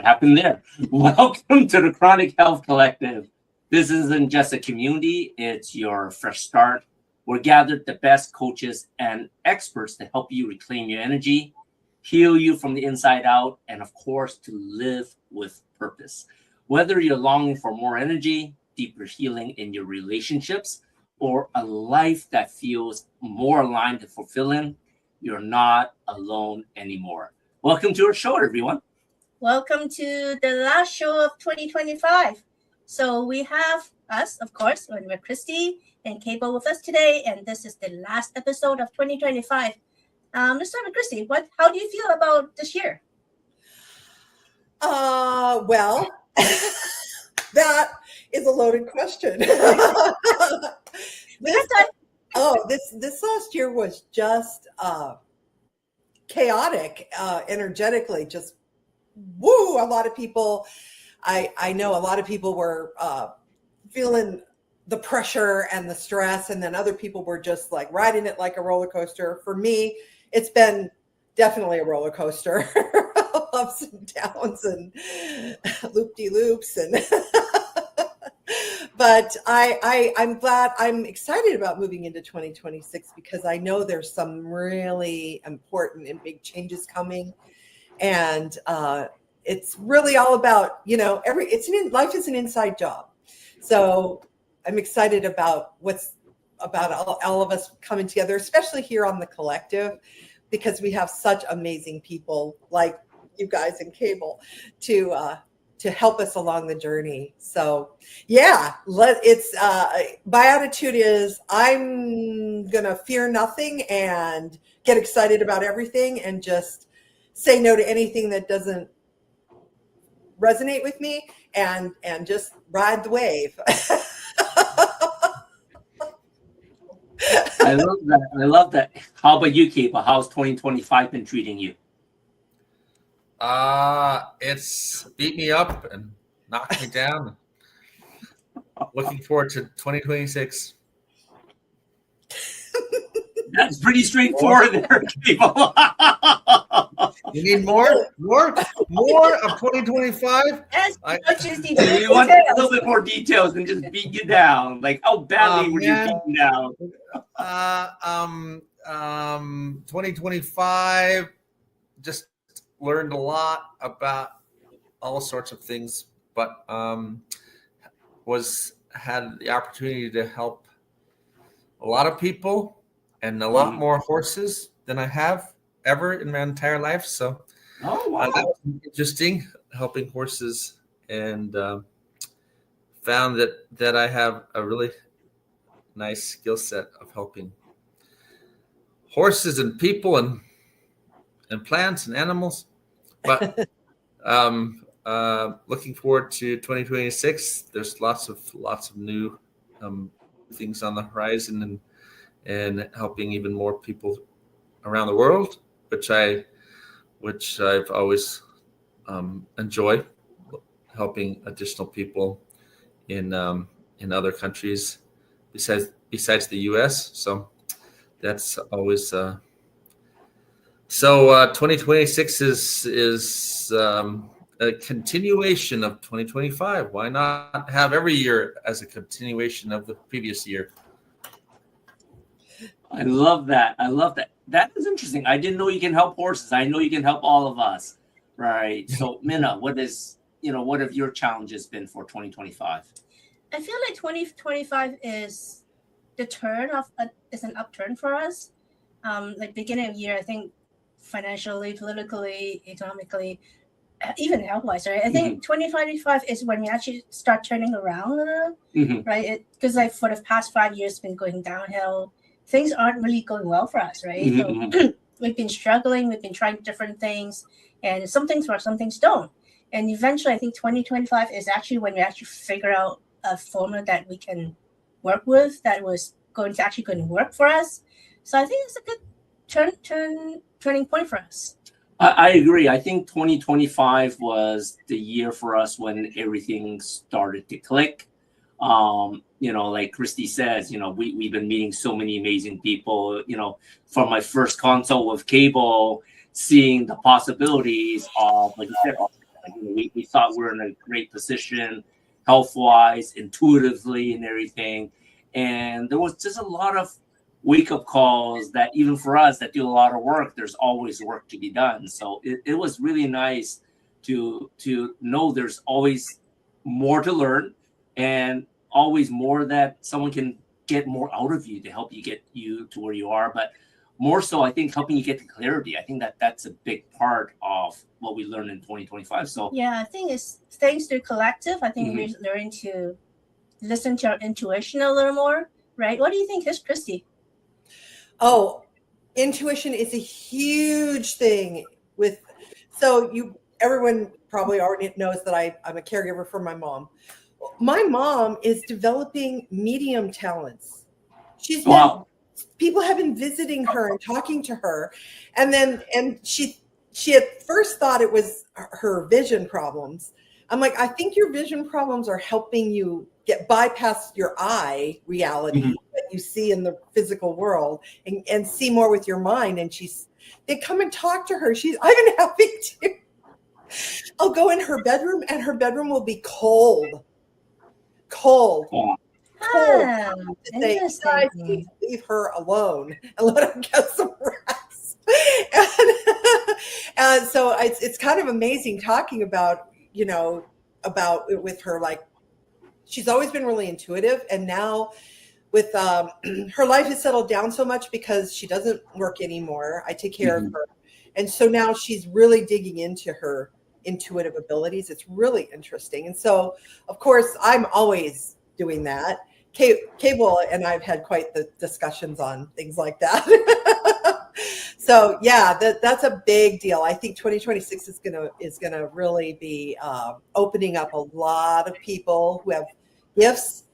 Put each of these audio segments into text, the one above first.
happened there? Welcome to the Chronic Health Collective. This isn't just a community, it's your fresh start. We're gathered the best coaches and experts to help you reclaim your energy, heal you from the inside out, and of course, to live with purpose. Whether you're longing for more energy, deeper healing in your relationships, or a life that feels more aligned and fulfilling, you're not alone anymore. Welcome to our show, everyone. Welcome to the last show of 2025. So we have us, of course, Minna Kristy and Cable with us today, and this is the last episode of 2025. Let's start with Kristy. How do you feel about this year? Well, that is a loaded question. This last year was just chaotic, energetically. Just woo! A lot of people. I know a lot of people were feeling the pressure and the stress, and then other people were just like riding it like a roller coaster. For me, it's been definitely a roller coaster, ups and downs and loop-de-loops and. But I'm excited about moving into 2026 because I know there's some really important and big changes coming, and it's really all about life is an inside job. So I'm excited about what's about all of us coming together, especially here on the collective, because we have such amazing people like you guys in Cable to help us along the journey. So yeah, my attitude is I'm gonna fear nothing and get excited about everything and just say no to anything that doesn't resonate with me and just ride the wave. I love that. How about you, Cable? How's 2025 been treating you? It's beat me up and knocked me down. Looking forward to 2026. That's pretty straightforward there, Cable. You need more of 2025? Yes, You want a little bit more details than just beat you down. Like, how badly were you beaten down? 2025, just learned a lot about all sorts of things, but had the opportunity to help a lot of people and a lot more horses than I have ever in my entire life. So wow. That was interesting, helping horses, and found that I have a really nice skill set of helping horses and people and plants and animals. But looking forward to 2026. There's lots of new things on the horizon, and helping even more people around the world, which I've always enjoyed, helping additional people in other countries besides the U.S. So that's always. So 2026 is a continuation of 2025. Why not have every year as a continuation of the previous year? I love that. That is interesting. I didn't know you can help horses. I know you can help all of us, right? So, Minna, what have your challenges been for 2025? I feel like 2025 is is an upturn for us. Like beginning of year, I think financially, politically, economically, even health-wise, right? I think 2025 is when we actually start turning around, right? Because like for the past 5 years, it's been going downhill. Things aren't really going well for us, right? So we've been struggling. We've been trying different things, and some things work, some things don't. And eventually, I think 2025 is actually when we actually figure out a formula that we can work with that was going to work for us. So I think it's a good turning point for us. I agree. I think 2025 was the year for us when everything started to click. Like Kristy says, we've been meeting so many amazing people, from my first consult with Cable, seeing the possibilities of, like you said, Like, we thought we were in a great position, health-wise, intuitively, and everything. And there was just a lot of wake-up calls that even for us that do a lot of work, there's always work to be done. So it was really nice to know there's always more to learn and always more that someone can get more out of you to help you get you to where you are. But more so, I think helping you get to clarity. I think that's a big part of what we learned in 2025. So yeah, I think it's thanks to collective. I think we're learning to listen to our intuition a little more, right? What do you think, Kristy? Oh, intuition is a huge thing with, so everyone probably already knows that I'm a caregiver for my mom. My mom is developing medium talents. She's been, people have been visiting her and talking to her. And she at first thought it was her vision problems. I'm like, I think your vision problems are helping you get bypast your eye reality that you see in the physical world and see more with your mind. And they come and talk to her. I've been having to, I'll go in her bedroom and her bedroom will be cold. Say, please leave her alone and let her get some rest. And so it's kind of amazing talking about, about it with her. Like, she's always been really intuitive, and now with her life has settled down so much because she doesn't work anymore. I take care of her, and so now she's really digging into her intuitive abilities. It's really interesting, and so of course I'm always doing that. Cable and I've had quite the discussions on things like that. So yeah, that's a big deal. I think 2026 is gonna really be opening up a lot of people who have gifts,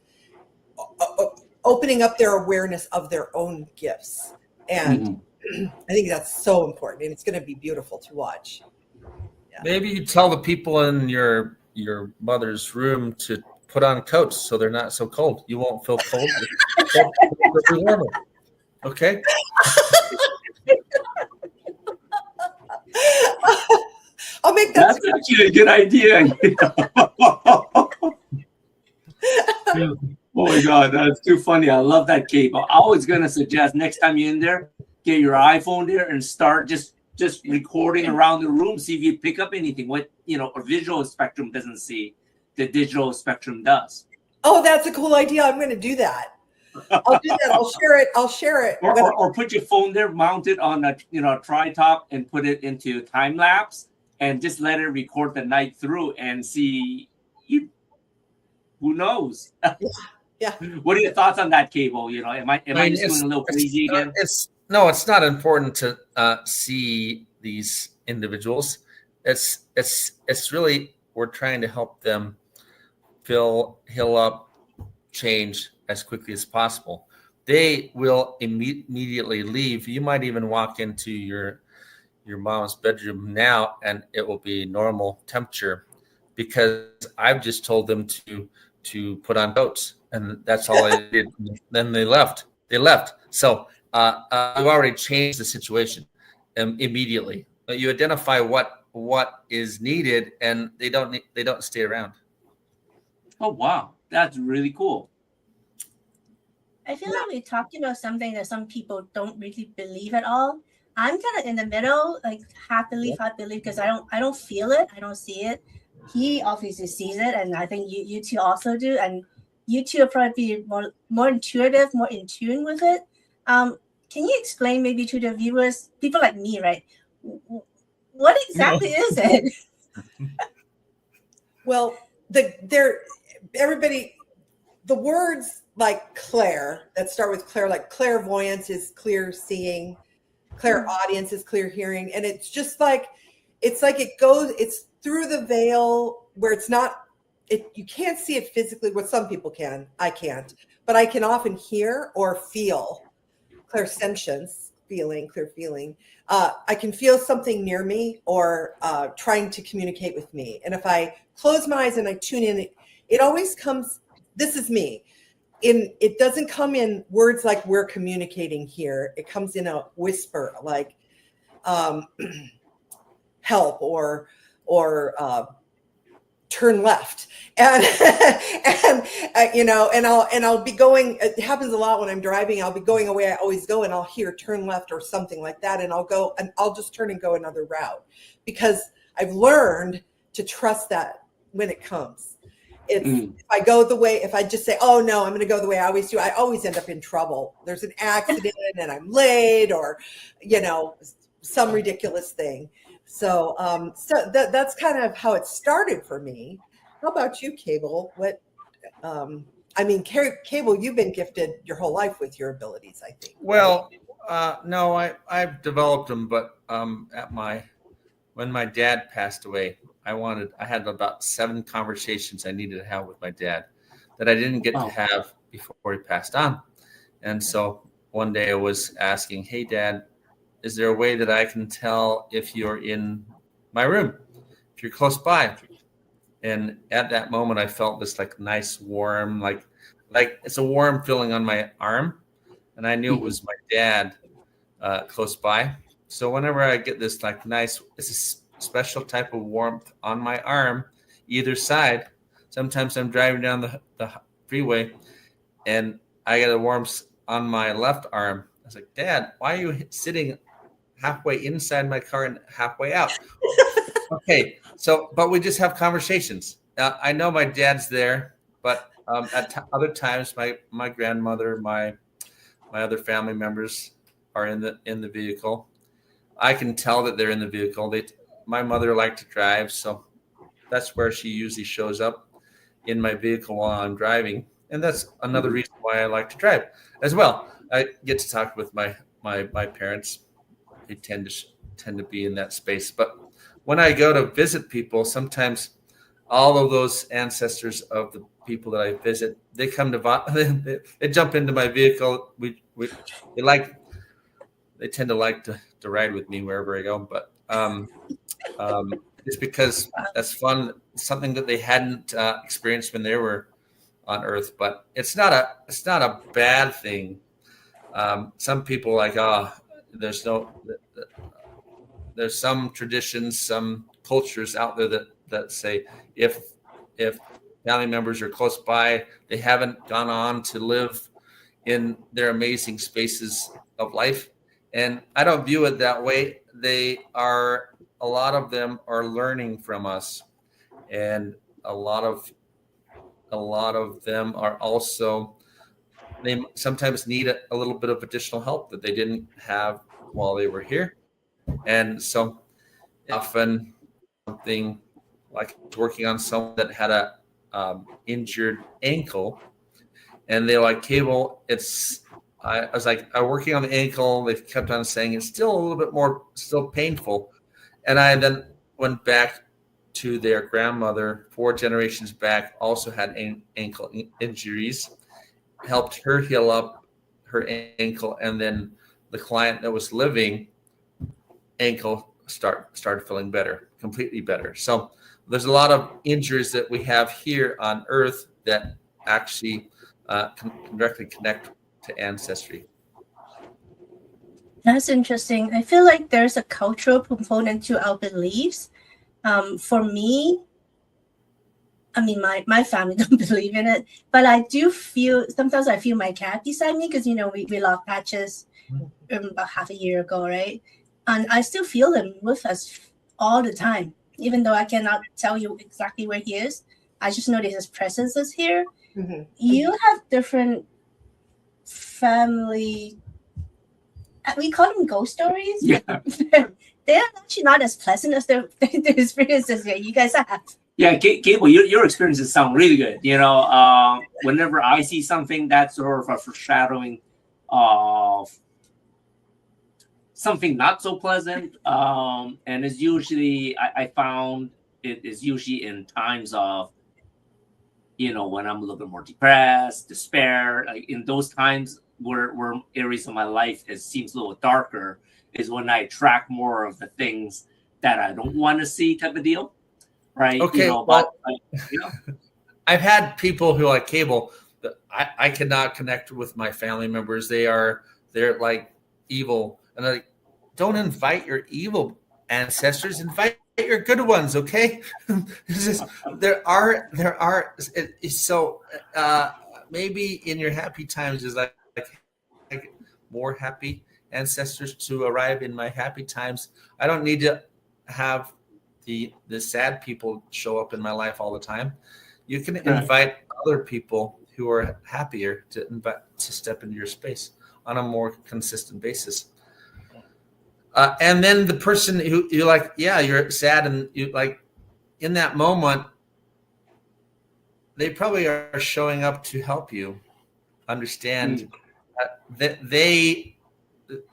opening up their awareness of their own gifts, and I think that's so important, and it's going to be beautiful to watch. Yeah. Maybe you tell the people in your mother's room to put on coats so they're not so cold. You won't feel cold. Okay. I'll make that. That's actually a good idea. Oh my God, that's too funny. I love that, Cable. I was gonna suggest next time you're in there, get your iPhone there and start just recording around the room. See if you pick up anything. What a visual spectrum doesn't see, the digital spectrum does. Oh, that's a cool idea. I'm going to do that. I'll do that. I'll share it. Or put your phone there, mount it on a tri-top, and put it into time lapse, and just let it record the night through and see. Who knows? Yeah. What are your thoughts on that, Cable? Am I just going a little crazy again? It's not important to see these individuals. It's really, we're trying to help them heal up, change as quickly as possible. They will immediately leave. You might even walk into your mom's bedroom now and it will be normal temperature, because I've just told them to put on coats, and that's all I did. Then they left. So I've already changed the situation immediately. You identify what is needed, and they don't stay around. Oh wow, that's really cool. I feel like we're talking about something that some people don't really believe at all. I'm kind of in the middle, like half believe, because I don't feel it, I don't see it. He obviously sees it, and I think you two also do, and you two will probably be more intuitive, more in tune with it. Can you explain maybe to the viewers, people like me, right? What exactly is it? Well, everybody, the words like clair that start with clair, like clairvoyance is clear seeing, clairaudience is clear hearing, and it's just like it's through the veil where it's not. You can't see it physically. What some people can, I can't, but I can often hear or feel. Clairsentience, clear feeling. I can feel something near me or trying to communicate with me. And if I close my eyes and I tune in, it always comes. This is me. It doesn't come in words like we're communicating here. It comes in a whisper, like help or turn left. And and I'll be going. It happens a lot when I'm driving. I'll be going away I always go, and I'll hear turn left or something like that, and I'll go and I'll just turn and go another route, because I've learned to trust that when it comes. It's if I go the way, if I just say, oh no, I'm going to go the way I always do, I always end up in trouble. There's an accident and I'm late, or some ridiculous thing. So that's kind of how it started for me. How about you, Cable? What Cable, you've been gifted your whole life with your abilities, I think. Well, no, I've developed them, but when my dad passed away, I had about 7 conversations I needed to have with my dad that I didn't get to have before he passed on. And so one day I was asking, hey, Dad, is there a way that I can tell if you're in my room, if you're close by? And at that moment, I felt this like nice warm, like it's a warm feeling on my arm. And I knew it was my dad close by. So whenever I get this like nice, it's a special type of warmth on my arm, either side. Sometimes I'm driving down the freeway and I get a warmth on my left arm. I was like, Dad, why are you sitting halfway inside my car and halfway out? Okay, but we just have conversations. I know my dad's there, but at other times, my grandmother, my other family members are in the vehicle. I can tell that they're in the vehicle. My mother liked to drive, so that's where she usually shows up, in my vehicle while I'm driving, and that's another reason why I like to drive as well. I get to talk with my parents. They tend to be in that space, but when I go to visit people, sometimes all of those ancestors of the people that I visit, they come to they jump into my vehicle. They tend to like to ride with me wherever I go, but it's because that's fun, something that they hadn't experienced when they were on Earth. But it's not a bad thing. Some people like, there's some traditions, some cultures out there that say if family members are close by, they haven't gone on to live in their amazing spaces of life. And I don't view it that way. A lot of them are learning from us, and a lot of them are also, they sometimes need a little bit of additional help that they didn't have while they were here. And so often something like working on someone that had a injured ankle, and they're like, Cable, I was like, I'm working on the ankle. They kept on saying it's still a little bit more, still painful. And I then went back to their grandmother 4 generations back, also had ankle injuries, helped her heal up her ankle. And then the client that was living, ankle started feeling better, completely better. So there's a lot of injuries that we have here on Earth that actually can directly connect to ancestry. That's interesting. I feel like there's a cultural component to our beliefs. For me, I mean, my family don't believe in it, but I do feel, sometimes I feel my cat beside me, because, we lost Patches about half a year ago, right? And I still feel him with us all the time, even though I cannot tell you exactly where he is. I just know that his presence is here. Mm-hmm. You have different family, we call them ghost stories. Yeah. They're actually not as pleasant as the experiences that you guys have. Yeah, Cable, your experiences sound really good. Whenever I see something, that's sort of a foreshadowing of something not so pleasant. And it's usually, I found it is usually in times of, when I'm a little bit more depressed, despair, like in those times where areas of my life seems a little darker, is when I attract more of the things that I don't want to see, type of deal. Right. Okay. I've had people who like Cable that I cannot connect with my family members. They're like evil. And I'm like, don't invite your evil ancestors, invite your good ones, okay? there are so maybe in your happy times is like more happy ancestors to arrive in my happy times. I don't need to have the sad people show up in my life all the time. You can invite other people who are happier to step into your space on a more consistent basis. And then the person who you're like, yeah, you're sad, and you like in that moment, they probably are showing up to help you understand that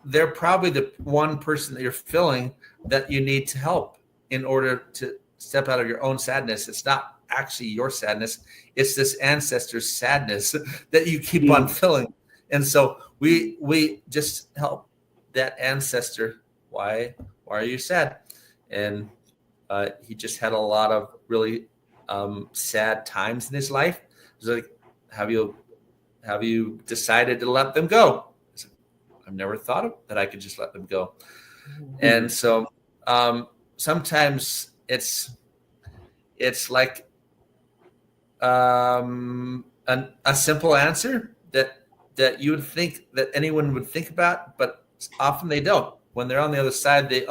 they're probably the one person that you're feeling that you need to help in order to step out of your own sadness. It's not actually your sadness. It's this ancestor's sadness that you keep on feeling. And so we just help that ancestor. Why are you sad? And he just had a lot of really sad times in his life. It's like, have you decided to let them go? I've never thought of that I could just let them go. And so sometimes it's like a simple answer that you would think that anyone would think about, but often they don't. When they're on the other side, they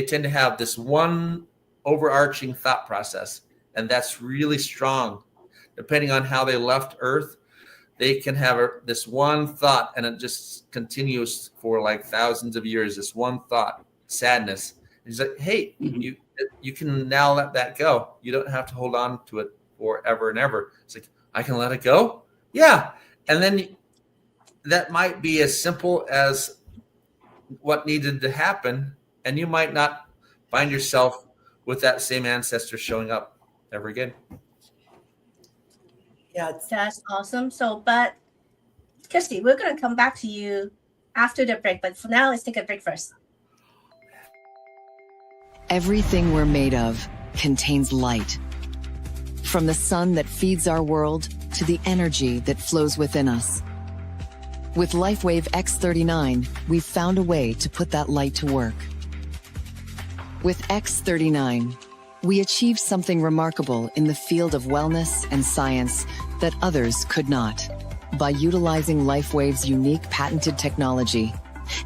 tend to have this one overarching thought process, and that's really strong. Depending on how they left Earth, they can have this one thought, and it just continues for like thousands of years. This one thought, sadness. And he's like, hey, you can now let that go. You don't have to hold on to it forever and ever. It's like, I can let it go? Yeah. And then that might be as simple as what needed to happen, and you might not find yourself with that same ancestor showing up ever again. Yeah, That's awesome. So, but Kristy, we're going to come back to you after the break. But for now, let's take a break first. Everything we're made of contains light. From the sun that feeds our world to the energy that flows within us. With LifeWave X39, we've found a way to put that light to work. With X39, we achieved something remarkable in the field of wellness and science that others could not. By utilizing LifeWave's unique patented technology,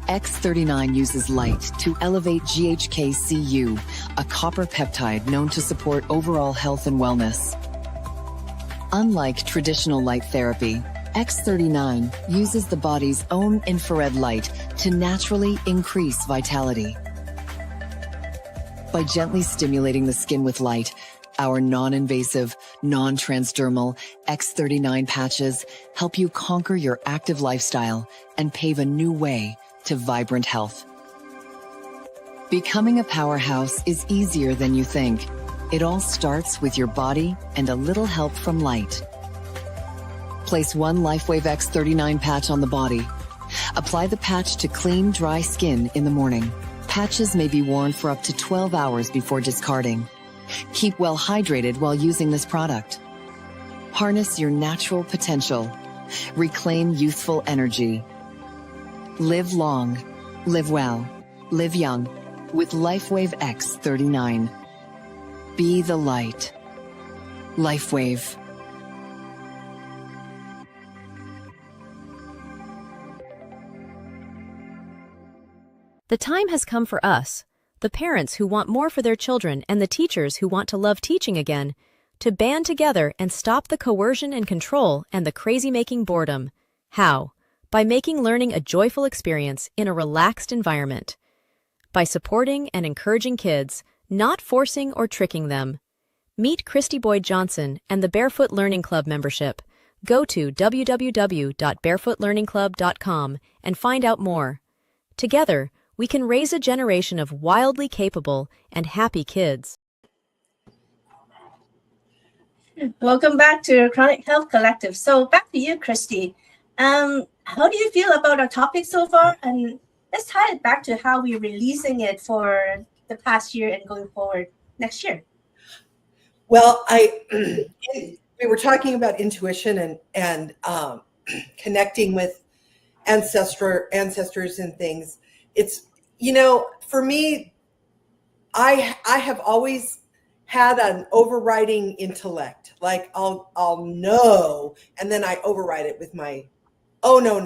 X39 uses light to elevate GHK-Cu, a copper peptide known to support overall health and wellness. Unlike traditional light therapy, X39 uses the body's own infrared light to naturally increase vitality. By gently stimulating the skin with light, our non-invasive, non-transdermal X39 patches help you conquer your active lifestyle and pave a new way to vibrant health. Becoming a powerhouse is easier than you think. It all starts with your body and a little help from light. Place one LifeWave X39 patch on the body. Apply the patch to clean, dry skin in the morning. Patches may be worn for up to 12 hours before discarding. Keep well hydrated while using this product. Harness your natural potential. Reclaim youthful energy. Live long, live well, live young with LifeWave X39. Be the light. LifeWave. The time has come for us, the parents who want more for their children and the teachers who want to love teaching again, to band together and stop the coercion and control and the crazy-making boredom. How? By making learning a joyful experience in a relaxed environment. By supporting and encouraging kids, not forcing or tricking them. Meet Kristy Boyd Johnson and the Barefoot Learning Club membership. Go to www.barefootlearningclub.com and find out more. Together, we can raise a generation of wildly capable and happy kids. Welcome back to Chronic Health Collective. So back to you, Kristy. How do you feel about our topic so far? And let's tie it back to how we're releasing it for the past year and going forward next year. Well, we were talking about intuition and connecting with ancestors and things. It's, for me, I have always had an overriding intellect. Like I'll know, and then I override it with my oh no,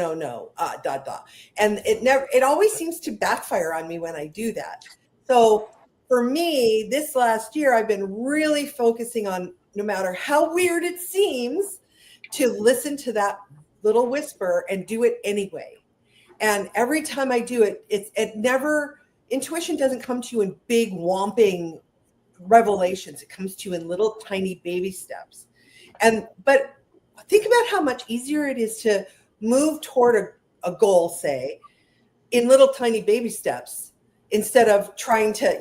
and it always seems to backfire on me when I do that. So for me, this last year, I've been really focusing on, no matter how weird it seems, to listen to that little whisper and do it anyway. And every time I do it, it never, intuition doesn't come to you in big whomping revelations. It comes to you in little tiny baby steps. But think about how much easier it is to move toward a goal, say, in little tiny baby steps, instead of trying to,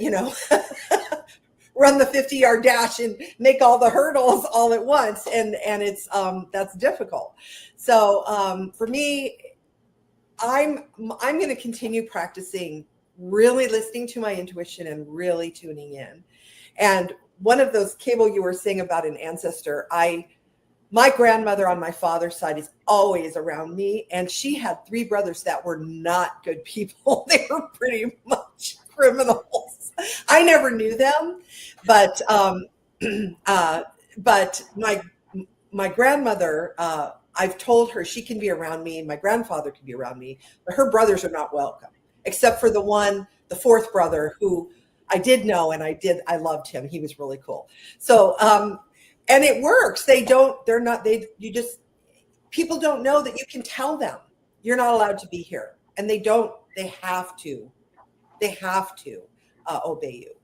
run the 50-yard dash and make all the hurdles all at once. And it's that's difficult. So for me, I'm going to continue practicing really listening to my intuition and really tuning in. And one of those, Cable, you were saying about an ancestor, my grandmother on my father's side is always around me, and she had 3 brothers that were not good people. They were pretty much criminals. I never knew them, but my grandmother, I've told her she can be around me, and my grandfather can be around me, but her brothers are not welcome, except for the 4th brother who I did know, and I loved him. He was really cool. So, and it works. People don't know that you can tell them you're not allowed to be here. And they have to obey you.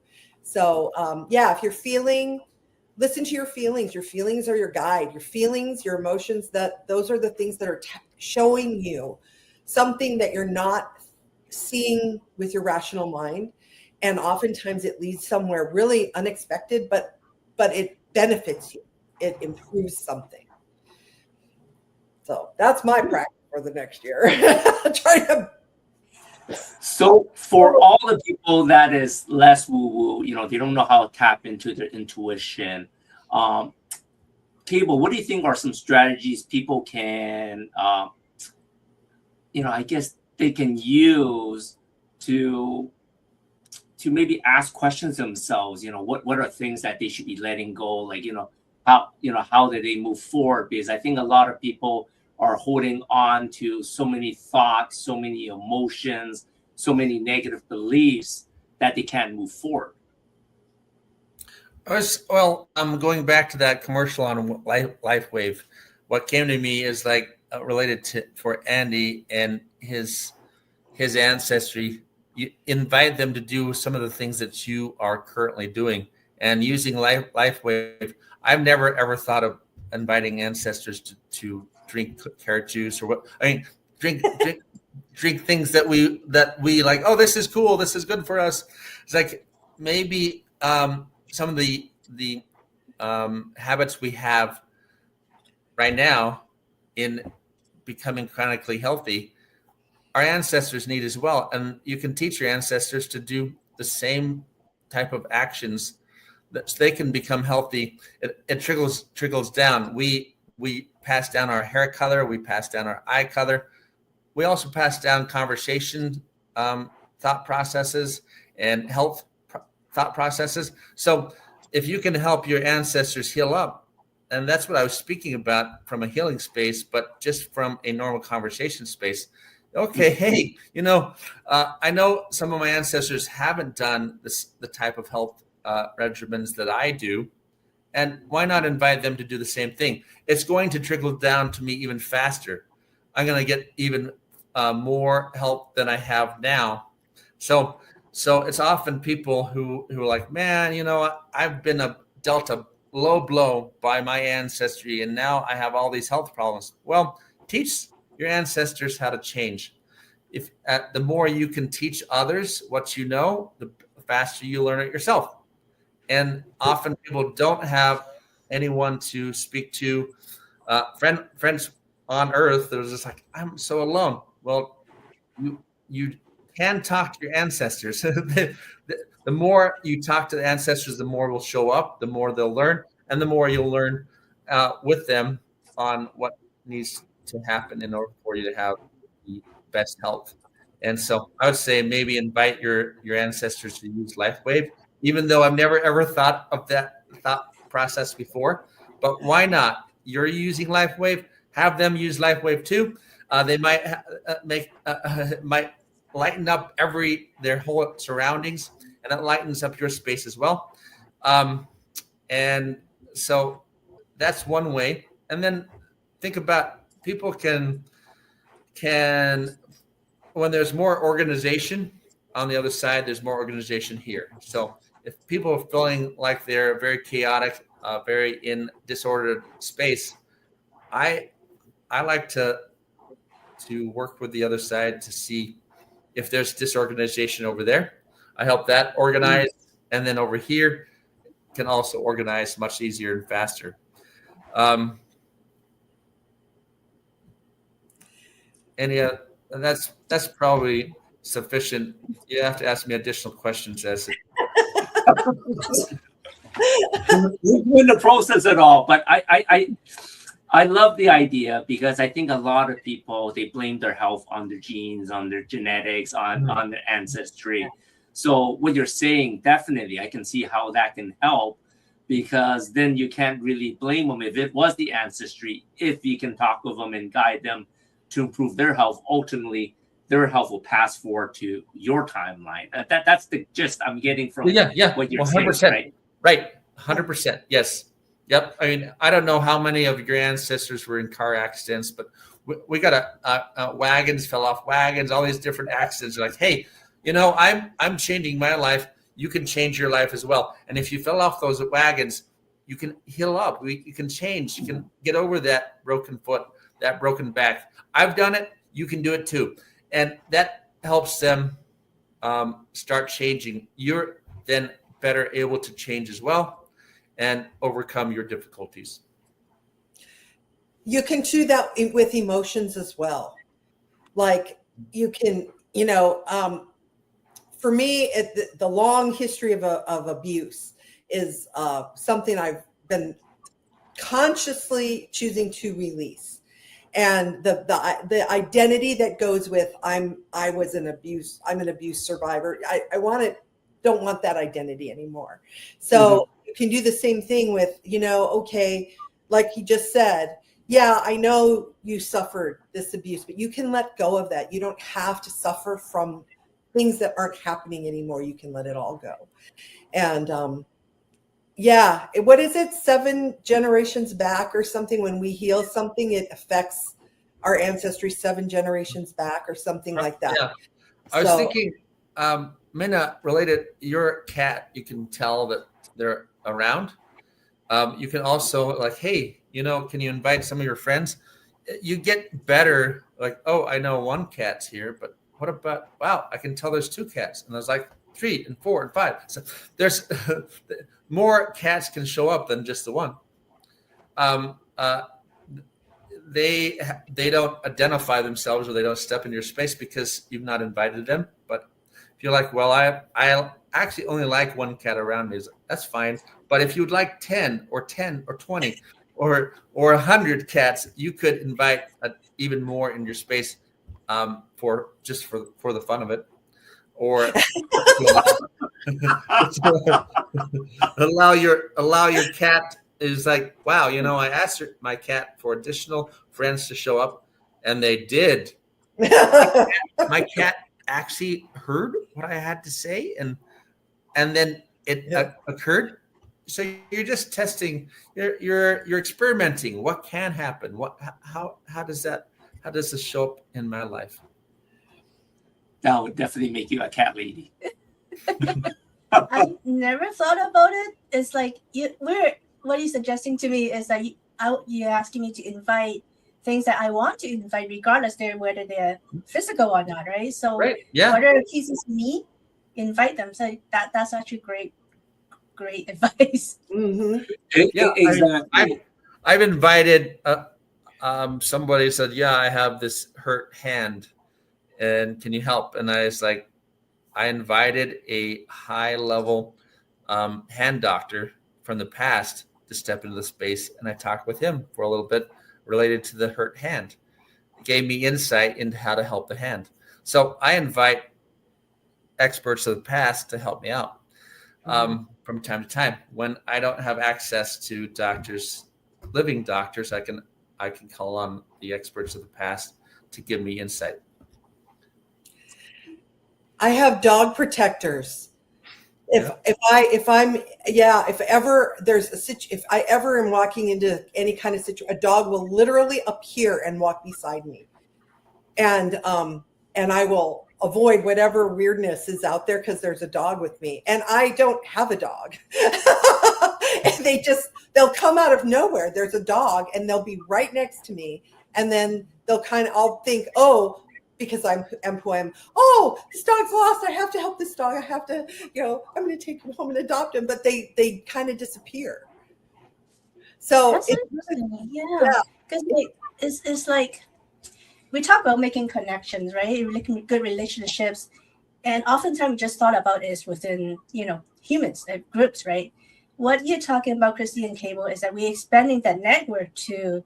So, if you're feeling, listen to your feelings. Your feelings are your guide. Your feelings, your emotions, those are the things that are showing you something that you're not seeing with your rational mind. And oftentimes it leads somewhere really unexpected, but it benefits you. It improves something. So that's my practice for the next year. So for all the people that is less woo-woo, they don't know how to tap into their intuition. Cable, what do you think are some strategies people can, I guess they can use to maybe ask questions themselves? What are things that they should be letting go? Like, how do they move forward? Because I think a lot of people are holding on to so many thoughts, so many emotions, so many negative beliefs that they can't move forward. I'm going back to that commercial on LifeWave. What came to me is related for Andy and his ancestry. You invite them to do some of the things that you are currently doing, and using LifeWave. I've never ever thought of inviting ancestors to drink carrot juice drink things that we like. Oh, this is cool. This is good for us. It's like maybe some of the habits we have right now in becoming chronically healthy, our ancestors need as well. And you can teach your ancestors to do the same type of actions so they can become healthy. It trickles down. We pass down our hair color. We pass down our eye color. We also pass down conversation, thought processes, and health thought processes. So if you can help your ancestors heal up, and that's what I was speaking about from a healing space, but just from a normal conversation space. Okay, hey, I know some of my ancestors haven't done the type of health regimens that I do, and why not invite them to do the same thing? It's going to trickle down to me even faster. I'm going to get even more help than I have now. So it's often people who are like, man, I've been dealt a low blow by my ancestry, and now I have all these health problems. Well, teach your ancestors how to change. If the more you can teach others what you know, the faster you learn it yourself. And often people don't have anyone to speak to. Friends on Earth, they're just like, I'm so alone. Well, you can talk to your ancestors. The more you talk to the ancestors, the more will show up, the more they'll learn, and the more you'll learn with them on what needs to happen in order for you to have the best health. And so I would say maybe invite your ancestors to use LifeWave even though I've never ever thought of that thought process before. But why not? You're using LifeWave, have them use LifeWave too. They might might lighten up their whole surroundings, and it lightens up your space as well. And so that's one way. And then think about people can when there's more organization on the other side, there's more organization here. So if people are feeling like they're very chaotic, very in disordered space, I like to work with the other side to see if there's disorganization over there. I help that organize, and then over here can also organize much easier and faster. And that's probably sufficient. You have to ask me additional questions as in the process at all, but I love the idea, because I think a lot of people, they blame their health on their genes, on their genetics, on their ancestry. So what you're saying, definitely, I can see how that can help, because then you can't really blame them if it was the ancestry. If you can talk with them and guide them to improve their health, ultimately their health will pass forward to your timeline. That's the gist I'm getting from what you're 100%. saying, right? 100%. Yes. Yep. I mean, I don't know how many of your ancestors were in car accidents, but we got wagons, fell off wagons, all these different accidents. Like, hey, I'm changing my life. You can change your life as well. And if you fell off those wagons, you can heal up. You can change. You can get over that broken foot, that broken back. I've done it. You can do it too. And that helps them start changing. You're then better able to change as well and overcome your difficulties. You can do that with emotions as well. Like you can, for me, the long history of abuse is something I've been consciously choosing to release. And the identity that goes with I'm an abuse survivor. I don't want that identity anymore. So you can do the same thing with, okay, like he just said, yeah, I know you suffered this abuse, but you can let go of that. You don't have to suffer from things that aren't happening anymore. You can let it all go. And what is it? 7 generations back or something. When we heal something, it affects our ancestry 7 generations back or something like that. Yeah. I was thinking, Minna, related, your cat, you can tell that they're around. You can also like, hey, can you invite some of your friends? You get better. Like, oh, I know 1 cat's here, but what about, wow, I can tell there's 2 cats. And I was like 3 and 4 and 5. So there's more cats can show up than just the 1. They don't identify themselves, or they don't step in your space because you've not invited them. But if you're like, well, I actually only like 1 cat around me, that's fine. But if you'd like 10 or 20 or 100 cats, you could invite even more in your space for the fun of it, or allow your cat is like, wow, I asked my cat for additional friends to show up, and they did. My cat actually heard what I had to say, and then it occurred. So you're just testing. You're experimenting. What can happen? How does this show up in my life? That would definitely make you a cat lady. I never thought about it. It's like what you're suggesting to me is that you're asking me to invite things that I want to invite, regardless whether they're physical or not, right? So whatever it pleases me, invite them. So that's actually great advice. Mm-hmm. Exactly. I've invited somebody said, yeah, I have this hurt hand, and can you help? And I was like, I invited a high-level hand doctor from the past to step into the space, and I talked with him for a little bit related to the hurt hand. It gave me insight into how to help the hand. So I invite experts of the past to help me out. from time to time. When I don't have access to doctors, living doctors, I can call on the experts of the past to give me insight. I have dog protectors. If I ever am walking into any kind of situation, a dog will literally appear and walk beside me, and I will avoid whatever weirdness is out there because there's a dog with me, and I don't have a dog. And they'll come out of nowhere. There's a dog, and they'll be right next to me, and then I'll think, oh, because I'm who I am. Oh, this dog's lost. I have to help this dog. I have to, I'm going to take him home and adopt him. But they kind of disappear. So That's interesting. Yeah, because it's like we talk about making connections, right? Making good relationships, and oftentimes we just thought about is within humans, groups, right? What you're talking about, Kristy and Cable, is that we're expanding that network to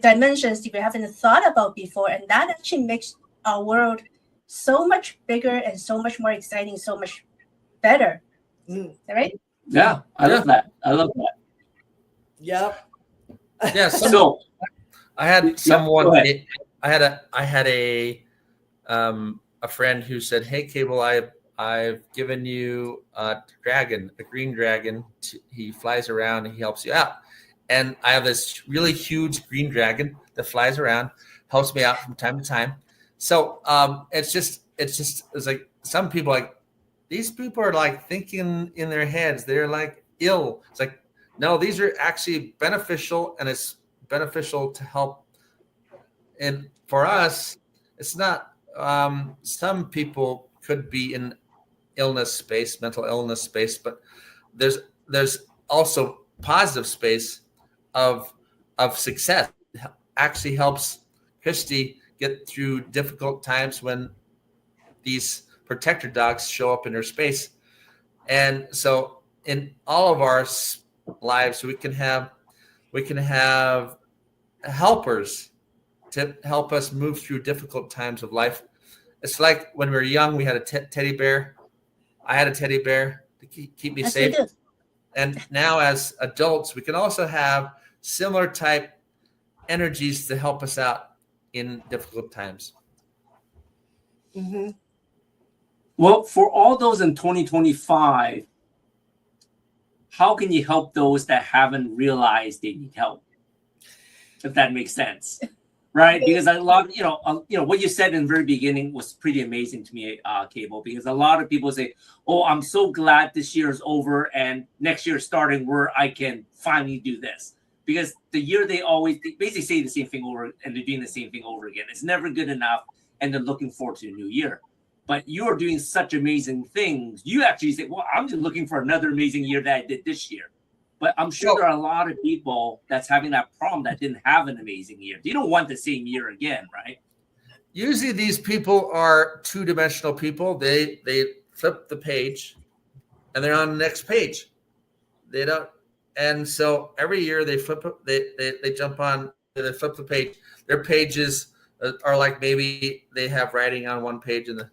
dimensions that we haven't thought about before, and that actually makes our world so much bigger and so much more exciting, so much better. Right? Yeah, I love that. Yep. Yeah. So I had someone. Go ahead. I had a friend who said, "Hey, Cable, I've given you a green dragon. He flies around and he helps you out." And I have this really huge green dragon that flies around, helps me out from time to time. So it's like some people these people are like thinking in their heads, they're like ill. It's like, no, these are actually beneficial, and it's beneficial to help. And for us, it's not. Some people could be in mental illness space, but there's also positive space of success. It actually helps Kristy get through difficult times when these protector dogs show up in her space. And so in all of our lives, we can have helpers to help us move through difficult times of life. It's like when we were young, we had a teddy bear. I had a teddy bear to keep me safe. And now as adults, we can also have similar type energies to help us out in difficult times. Mm-hmm. Well, for all those in 2025, how can you help those that haven't realized they need help? If that makes sense, right? Because a lot, what you said in the very beginning was pretty amazing to me, Cable. Because a lot of people say, "Oh, I'm so glad this year is over and next year is starting where I can finally do this." Because the year they basically say the same thing over, and they're doing the same thing over again. It's never good enough, and they're looking forward to a new year. But you are doing such amazing things. You actually say, "Well, I'm just looking for another amazing year that I did this year." But I'm sure there are a lot of people that's having that problem that didn't have an amazing year. They don't want the same year again, right? Usually these people are two-dimensional people. They flip the page and they're on the next page. They don't. And so every year they flip the page. Their pages are like, maybe they have writing on one page and then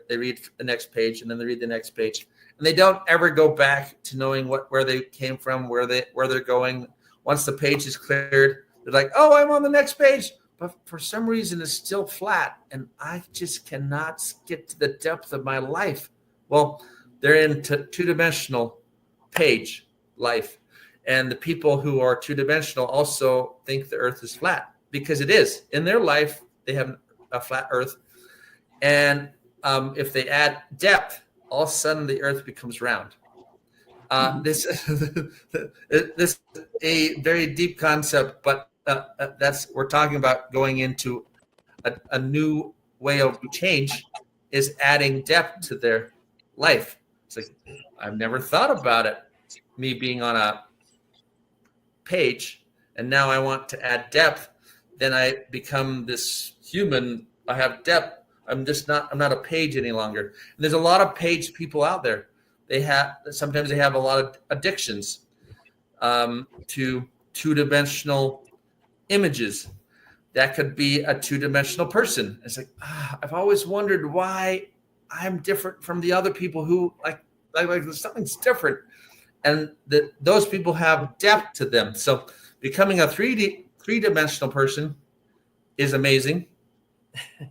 they read the next page and then they read the next page. And they don't ever go back to knowing where they came from, where they're going. Once the page is cleared, they're like, "Oh, I'm on the next page." But for some reason, it's still flat, and I just cannot get to the depth of my life. Well, they're in two-dimensional page life. And the people who are two-dimensional also think the earth is flat, because it is. In their life, they have a flat earth. And if they add depth, all of a sudden the earth becomes round. This is a very deep concept, but we're talking about going into a new way of change, is adding depth to their life. It's like, I've never thought about it, me being on a page, and now I want to add depth. Then I become this human. I have depth. I'm not a page any longer. And there's a lot of page people out there. Sometimes they have a lot of addictions to two-dimensional images. That could be a two-dimensional person. It's like, I've always wondered why I'm different from the other people who like like something's different, and those people have depth to them. So becoming a three-dimensional person is amazing.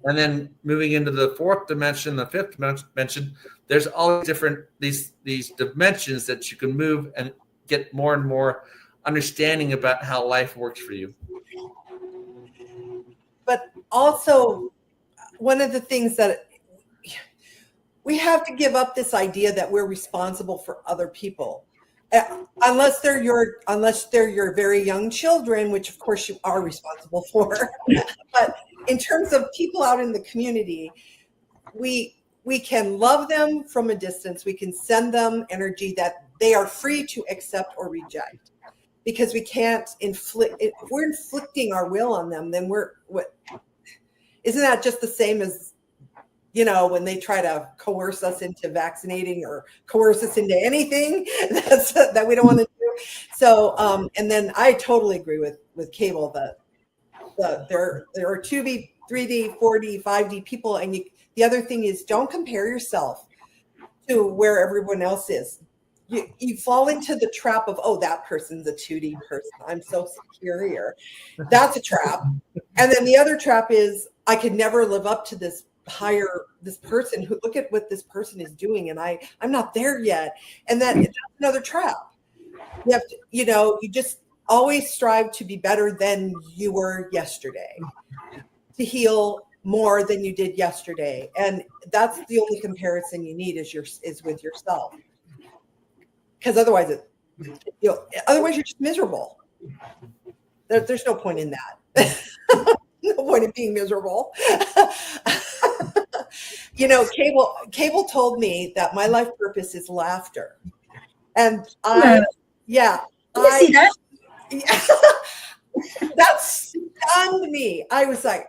And then moving into the fourth dimension, the fifth dimension, there's all different these dimensions that you can move and get more and more understanding about how life works for you. But also, one of the things that we have to give up this idea that we're responsible for other people, unless they're your very young children, which of course you are responsible for. But in terms of people out in the community, we can love them from a distance. We can send them energy that they are free to accept or reject, because we can't inflict. If we're inflicting our will on them, then isn't that just the same as, when they try to coerce us into vaccinating or coerce us into anything that we don't want to do? So, and then I totally agree with Cable that there are 2D, 3D, 4D, 5D people, and the other thing is, don't compare yourself to where everyone else is. You fall into the trap of, oh, that person's a 2D person, I'm so superior. That's a trap. And then the other trap is, I could never live up to this person who, look at what this person is doing, and I'm not there yet. And that's another trap. You have to, you just always strive to be better than you were yesterday, to heal more than you did yesterday. And that's the only comparison you need is with yourself. Because otherwise you're just miserable. There's no point in that. No point in being miserable. Cable told me that my life purpose is laughter. And I see that? That stunned me. I was like,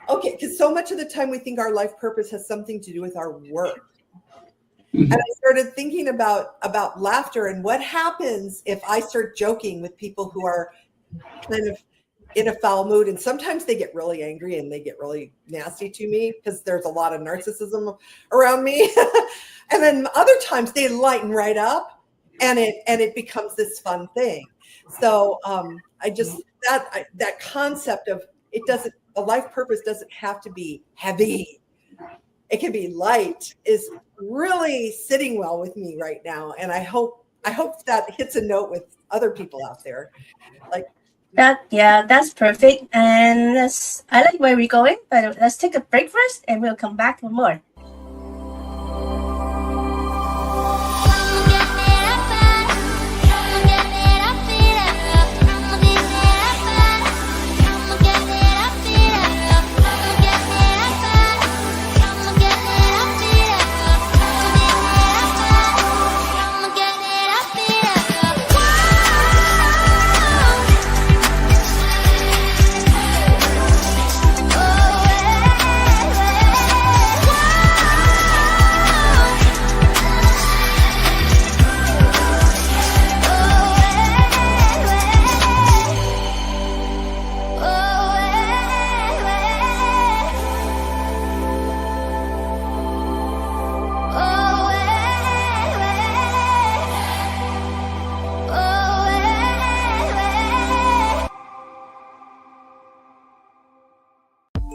okay, because so much of the time we think our life purpose has something to do with our work. And I started thinking about laughter and what happens if I start joking with people who are kind of in a foul mood. And sometimes they get really angry and they get really nasty to me because there's a lot of narcissism around me. And then other times they lighten right up and it becomes this fun thing. So that concept of a life purpose doesn't have to be heavy. It can be light is really sitting well with me right now. And I hope that hits a note with other people out there. Like that's perfect. And I like where we're going, but let's take a break first and we'll come back with more.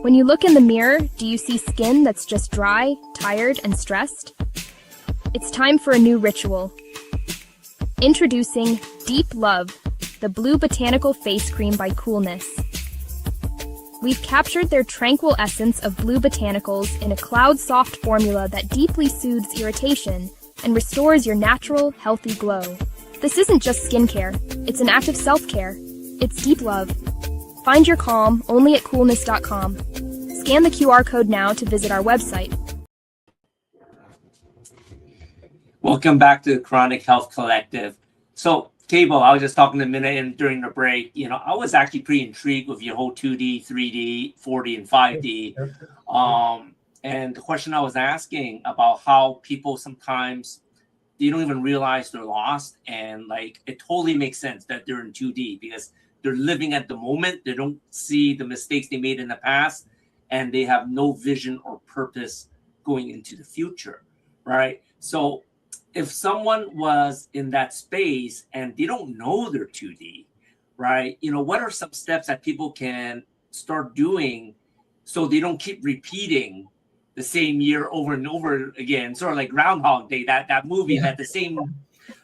When you look in the mirror, do you see skin that's just dry, tired, and stressed? It's time for a new ritual. Introducing Deep Love, the Blue Botanical Face Cream by Coolness. We've captured their tranquil essence of blue botanicals in a cloud-soft formula that deeply soothes irritation and restores your natural, healthy glow. This isn't just skincare, it's an act of self-care. It's Deep Love. Find your calm only at coolness.com. Scan the QR code now to visit our website. Welcome back to the Chronic Health Collective. So, Cable, I was just talking to Minna and during the break. I was actually pretty intrigued with your whole 2D, 3D, 4D, and 5D. And the question I was asking about how people sometimes they don't even realize they're lost, and it totally makes sense that they're in 2D because they're living at the moment. They don't see the mistakes they made in the past, and they have no vision or purpose going into the future, right? So if someone was in that space and they don't know they're 2D, right? What are some steps that people can start doing so they don't keep repeating the same year over and over again, sort of like Groundhog Day, that movie, that the same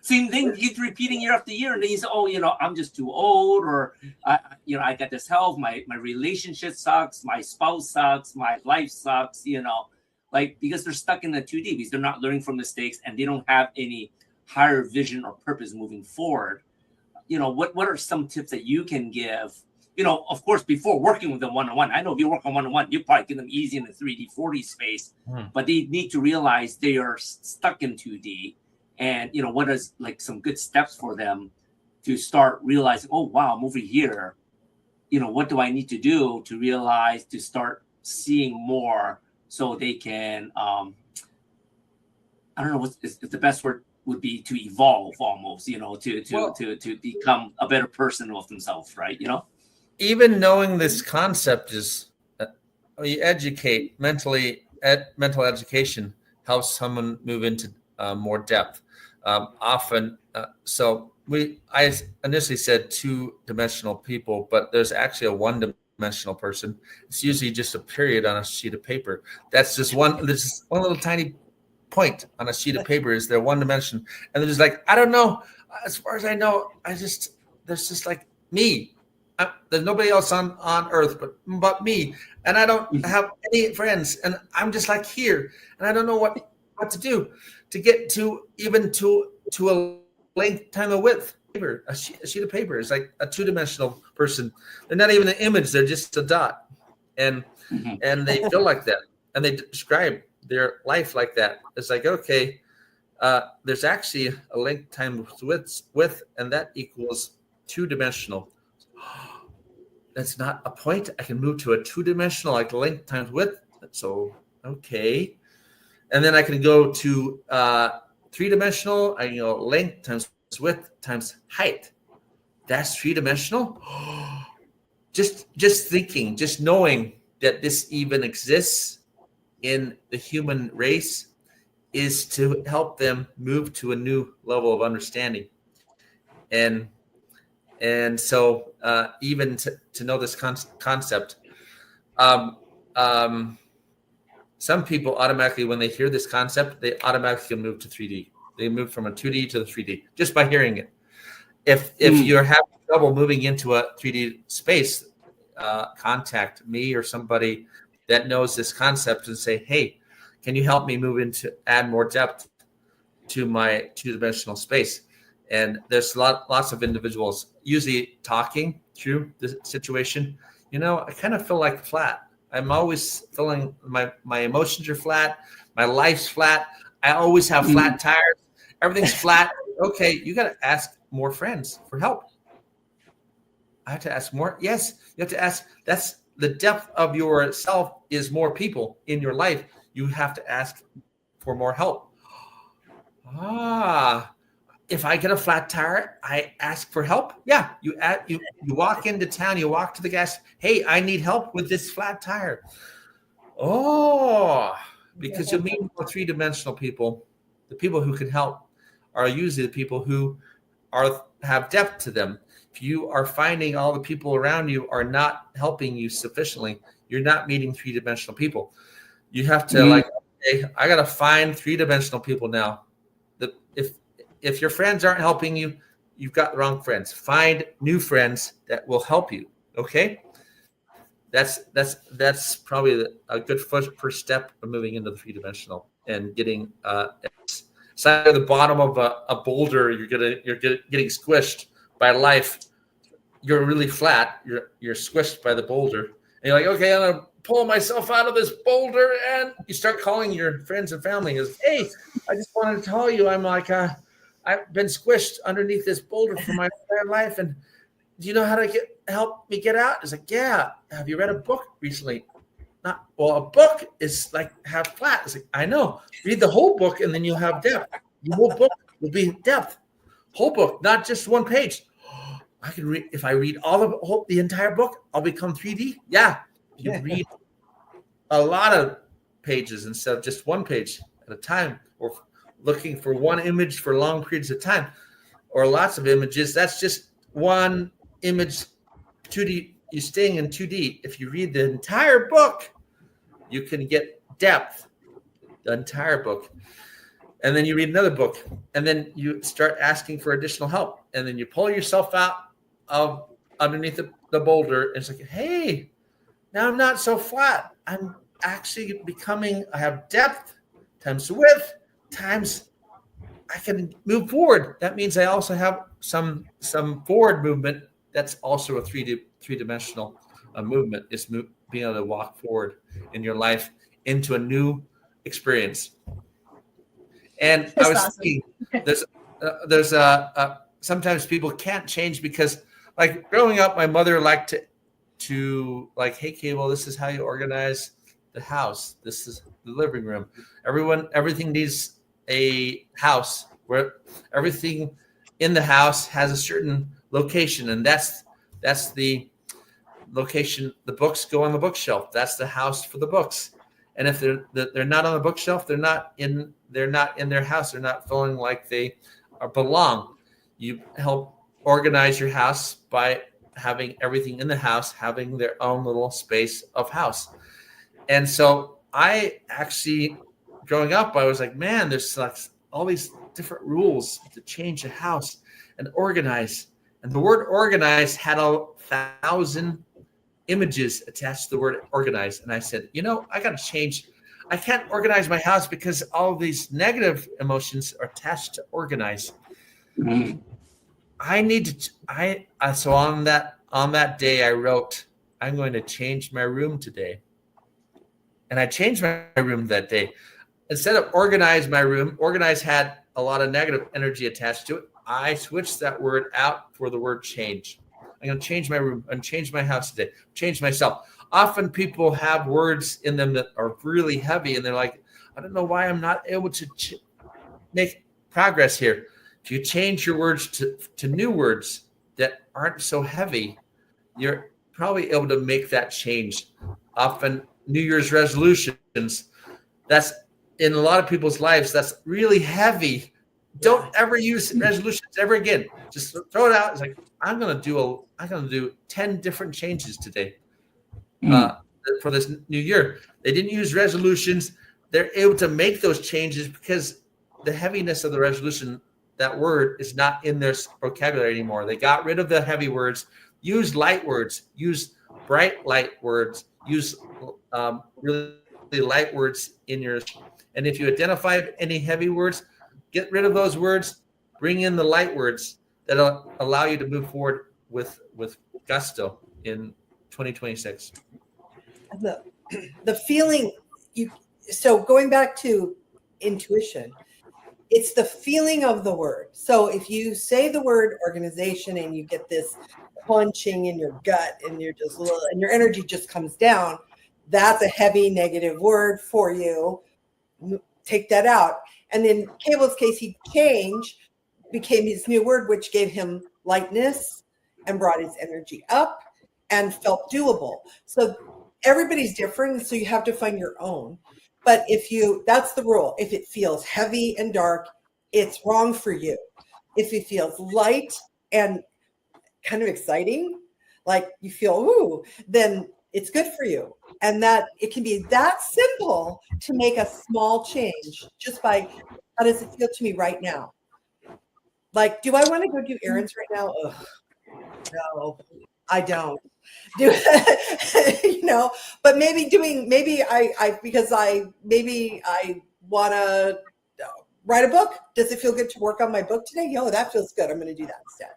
thing keeps repeating year after year, and then you say, oh, I'm just too old, or I got this health, my relationship sucks, my spouse sucks, my life sucks, like, because they're stuck in the 2D, because they're not learning from mistakes and they don't have any higher vision or purpose moving forward. What are some tips that you can give? Of course, before working with them one-on-one, I know if you work on one-on-one, you probably get them easy in the 3D, 4D space, but they need to realize they are stuck in 2D. And, what is like some good steps for them to start realizing, oh, wow, I'm over here. What do I need to do to realize, to start seeing more so they can, I don't know if the best word would be to evolve almost, to become a better person of themselves, right? Even knowing this concept is, you educate mental education helps someone move into more depth. Often, I initially said 2-dimensional people, but there's actually a 1-dimensional person. It's usually just a period on a sheet of paper. That's just one. There's just one little tiny point on a sheet of paper. Is there 1 dimension? And they're just like, I don't know. As far as I know, there's just like me. There's nobody else on earth but me, and I don't have any friends, and I'm just like here, and I don't know what to do to get to even to a length, time, of width. A sheet of paper is like a 2-dimensional person. They're not even an image; they're just a dot, and they feel like that, and they describe their life like that. It's like, okay, there's actually a length, time, width, and that equals 2-dimensional. That's not a point. I can move to a 2-dimensional, like length times width. So, okay. And then I can go to 3-dimensional. I can go length times width times height. That's 3-dimensional. Just thinking, just knowing that this even exists in the human race is to help them move to a new level of understanding. And so even to know this concept, some people automatically, when they hear this concept, they automatically move to 3D. They move from a 2D to the 3D just by hearing it. If you're having trouble moving into a 3D space, contact me or somebody that knows this concept and say, hey, can you help me add more depth to my 2-dimensional space? And there's lots of individuals usually talking through the situation. I kind of feel like flat. I'm always feeling my emotions are flat. My life's flat. I always have flat tires. Everything's flat. Okay, you got to ask more friends for help. I have to ask more. Yes, you have to ask. That's the depth of yourself is more people in your life. You have to ask for more help. If I get a flat tire, I ask for help. Yeah, you walk into town, you walk to the gas. Hey, I need help with this flat tire. Oh, because you'll meet more 3-dimensional people. The people who can help are usually the people who have depth to them. If you are finding all the people around you are not helping you sufficiently, you're not meeting 3-dimensional people. You have to okay, I got to find 3-dimensional people now. If your friends aren't helping you, you've got the wrong friends. Find new friends that will help you. Okay, that's probably a good first step of moving into the 3-dimensional and getting. It's like at the bottom of a boulder. You're getting squished by life. You're really flat. You're squished by the boulder, and you're like, okay, I'm gonna pull myself out of this boulder, and you start calling your friends and family. Goes, hey, I just wanted to tell you, I'm like I've been squished underneath this boulder for my entire life, and do you know how to help me get out? It's like, yeah. Have you read a book recently? A book is like half flat. It's like, I know. Read the whole book, and then you'll have depth. The whole book will be depth. Whole book, not just one page. I can read. If I read the entire book, I'll become 3D. Yeah, you read a lot of pages instead of just one page at a time, or looking for one image for long periods of time or lots of images. That's just one image, 2D. You're staying in 2D. If you read the entire book, you can get depth, the entire book. And then you read another book, and then you start asking for additional help. And then you pull yourself out of underneath the boulder. And it's like, hey, now I'm not so flat. I'm actually I have depth times width times I can move forward. That means I also have some forward movement. That's also a three-dimensional movement. It's being able to walk forward in your life into a new experience. And That's I was awesome. thinking, there's sometimes people can't change because, like, growing up, my mother liked to like, hey, Cable, this is how you organize the house. This is the living room. Everything needs a house where everything in the house has a certain location, and that's the location. The books go on the bookshelf. That's the house for the books. And if they're not on the bookshelf, they're not in their house. They're not feeling like they belong. You help organize your house by having everything in the house having their own little space of house. And so I actually, growing up, I was like, man, there's like all these different rules to change a house and organize. And the word organize had 1,000 images attached to the word organize. And I said, I got to change. I can't organize my house because all of these negative emotions are attached to organize. Mm. I need to, so on that day, I wrote, I'm going to change my room today. And I changed my room that day. Instead of organize my room, organize had a lot of negative energy attached to it. I switched that word out for the word change. I'm going to change my room and change my house today, change myself. Often people have words in them that are really heavy, and they're like, I don't know why I'm not able to make progress here. If you change your words to new words that aren't so heavy, you're probably able to make that change. Often New Year's resolutions, that's in a lot of people's lives, that's really heavy. Don't ever use resolutions ever again. Just throw it out. It's like, I'm gonna do 10 different changes today for this new year. They didn't use resolutions. They're able to make those changes because the heaviness of the resolution, that word, is not in their vocabulary anymore. They got rid of the heavy words, use light words, use bright light words, use really light words in yours. And if you identify any heavy words, get rid of those words, bring in the light words that'll allow you to move forward with gusto in 2026. The feeling so going back to intuition, it's the feeling of the word. So if you say the word organization and you get this punching in your gut and and your energy just comes down, that's a heavy negative word for you. Take that out. And in Cable's case, he became his new word, which gave him lightness and brought his energy up and felt doable. So everybody's different, so you have to find your own. But that's the rule. If it feels heavy and dark, it's wrong for you. If it feels light and kind of exciting, like you feel, ooh, then it's good for you. And that it can be that simple to make a small change just by, how does it feel to me right now? Like, do I want to go do errands right now? Ugh, no, I don't. But maybe I want to write a book. Does it feel good to work on my book today? That feels good. I'm going to do that instead.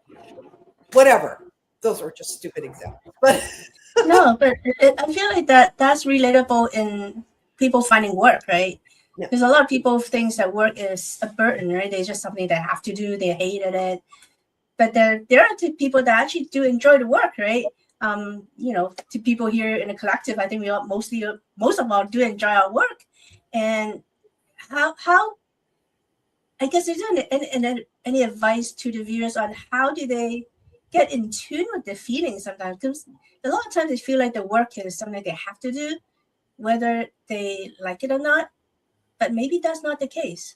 Whatever. Those are just stupid examples. But No, but I feel like that's relatable in people finding work, right? Yeah. Because a lot of people think that work is a burden, right? It's just something they have to do. They hated it. But there are people that actually do enjoy the work, right? To people here in the collective, I think we all most of all do enjoy our work. And how I guess is there any advice to the viewers on how do they get in tune with the feelings sometimes? Because a lot of times they feel like the work is something they have to do, whether they like it or not. But maybe that's not the case.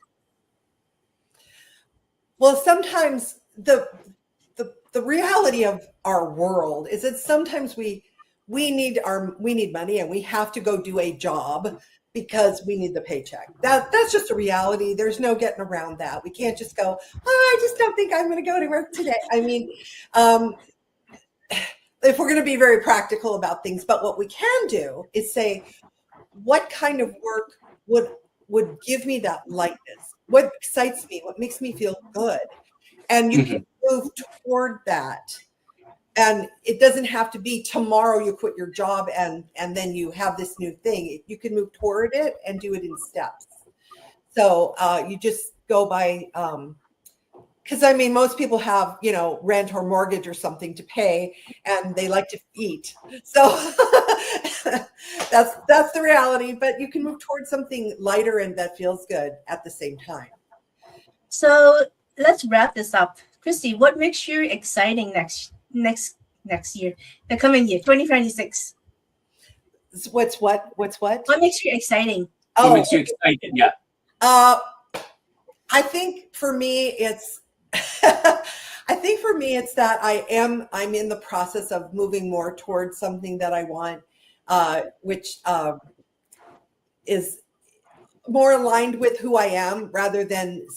Well, sometimes the reality of our world is that sometimes we need money and we have to go do a job because we need the paycheck. That's just a reality. There's no getting around that. We can't just go, oh, I just don't think I'm going to go to work today. I mean, if we're going to be very practical about things, but what we can do is say, what kind of work would give me that lightness? What excites me? What makes me feel good? And you can move toward that. And it doesn't have to be tomorrow you quit your job and then you have this new thing. You can move toward it and do it in steps. So you just go by, because I mean, most people have, rent or mortgage or something to pay, and they like to eat. So that's the reality. But you can move towards something lighter and that feels good at the same time. So let's wrap this up. Kristy, what makes you exciting next year, the coming year, 2026? What's what? What makes you exciting? What makes you excited? Yeah. I think for me it's that I'm in the process of moving more towards something that I want, which is more aligned with who I am rather than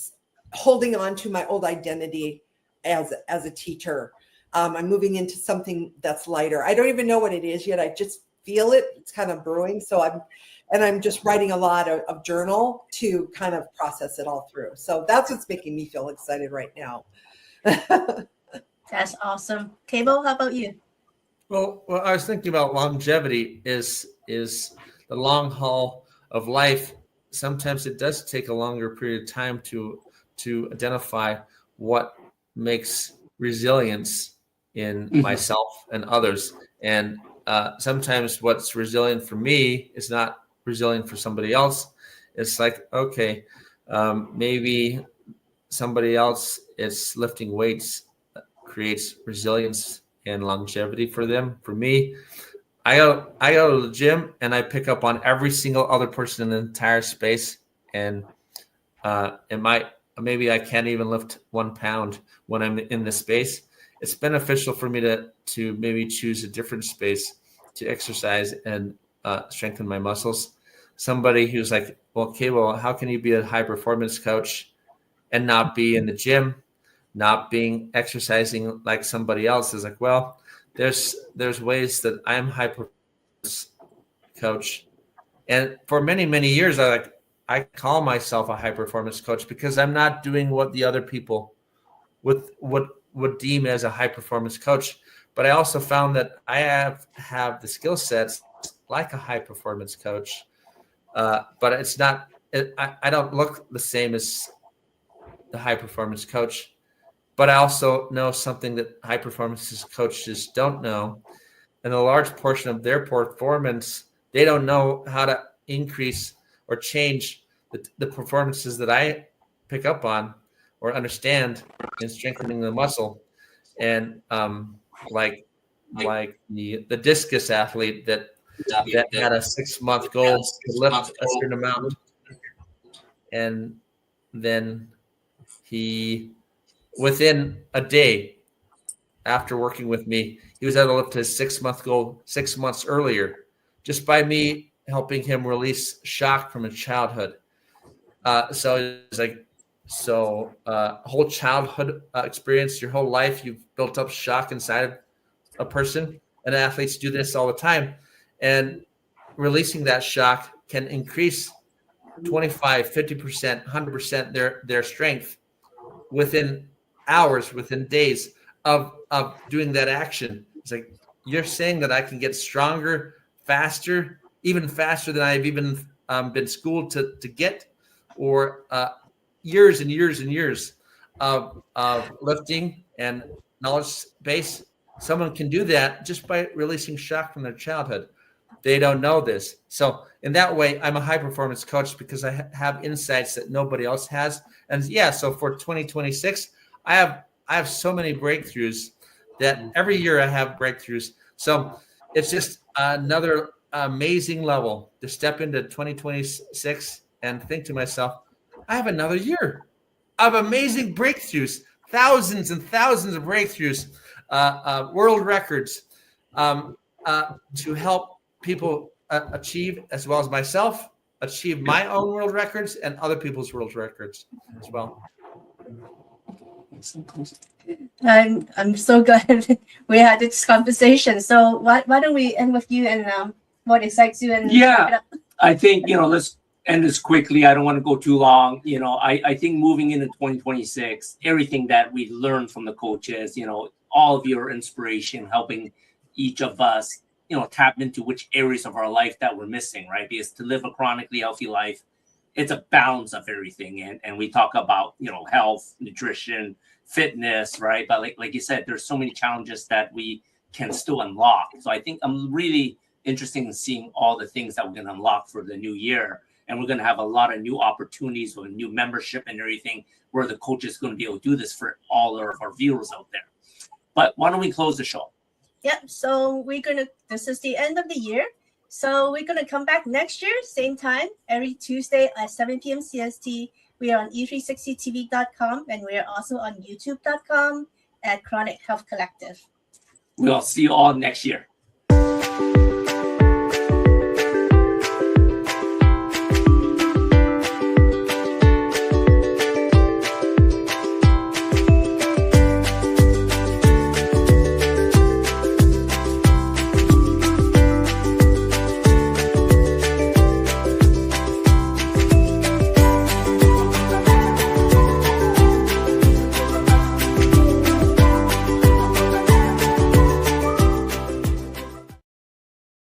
holding on to my old identity as a teacher. I'm moving into something that's lighter. I don't even know what it is yet. I just feel it. It's kind of brewing. So I'm just writing a lot of journal to kind of process it all through. So that's what's making me feel excited right now. That's awesome. Cable, how about you? Well, I was thinking about longevity is the long haul of life. Sometimes it does take a longer period of time to identify what makes resilience in myself and others. And sometimes what's resilient for me is not resilient for somebody else. It's like, okay, maybe somebody else is lifting weights creates resilience and longevity for them. For me, I go to the gym and I pick up on every single other person in the entire space, and maybe I can't even lift 1 pound when I'm in this space. It's beneficial for me to maybe choose a different space to exercise and strengthen my muscles. Somebody who's like, well, how can you be a high performance coach and not be in the gym, not being exercising like somebody else? Is like, well, there's ways that I'm high performance coach, and for many, many years I call myself a high performance coach because I'm not doing what the other people would deem as a high performance coach. But I also found that I have the skill sets like a high performance coach, but it's not. I don't look the same as the high performance coach. But I also know something that high performance coaches don't know. And a large portion of their performance, they don't know how to increase or change the performances that I pick up on or understand in strengthening the muscle. And like the discus athlete that had a 6-month goal to lift a certain amount. And then he, within a day after working with me, he was able to lift his 6-month goal 6 months earlier, just by me helping him release shock from his childhood. So it's like, whole childhood experience, your whole life, you've built up shock inside of a person, and athletes do this all the time. And releasing that shock can increase 25, 50%, 100% their strength within hours, within days of doing that action. It's like, you're saying that I can get stronger, faster, even faster than I've even been schooled to get, or years and years and years of lifting and knowledge base. Someone can do that just by releasing shock from their childhood. They don't know this. So in that way, I'm a high performance coach because I have insights that nobody else has. And yeah, so for 2026, I have so many breakthroughs that every year I have breakthroughs. So it's just another amazing level to step into 2026 and think to myself, I have another year. of amazing breakthroughs, thousands and thousands of breakthroughs, world records, to help people achieve, as well as myself, achieve my own world records and other people's world records as well. I'm so glad we had this conversation. So why don't we end with you and what excites you and wrap it up? I think, let's end this quickly. I don't want to go too long. I think moving into 2026, everything that we learned from the coaches, all of your inspiration, helping each of us, tap into which areas of our life that we're missing, right? Because to live a chronically healthy life, it's a balance of everything. And we talk about, health, nutrition, fitness, right? But like you said, there's so many challenges that we can still unlock. So I think I'm really interested in seeing all the things that we're going to unlock for the new year. And we're going to have a lot of new opportunities with new membership and everything, where the coach is going to be able to do this for all of our viewers out there. But why don't we close the show? Yep. So this is the end of the year. So we're going to come back next year, same time, every Tuesday at 7 p.m. CST. We are on E360TV.com, and we are also on YouTube.com at Chronic Health Collective. We'll see you all next year.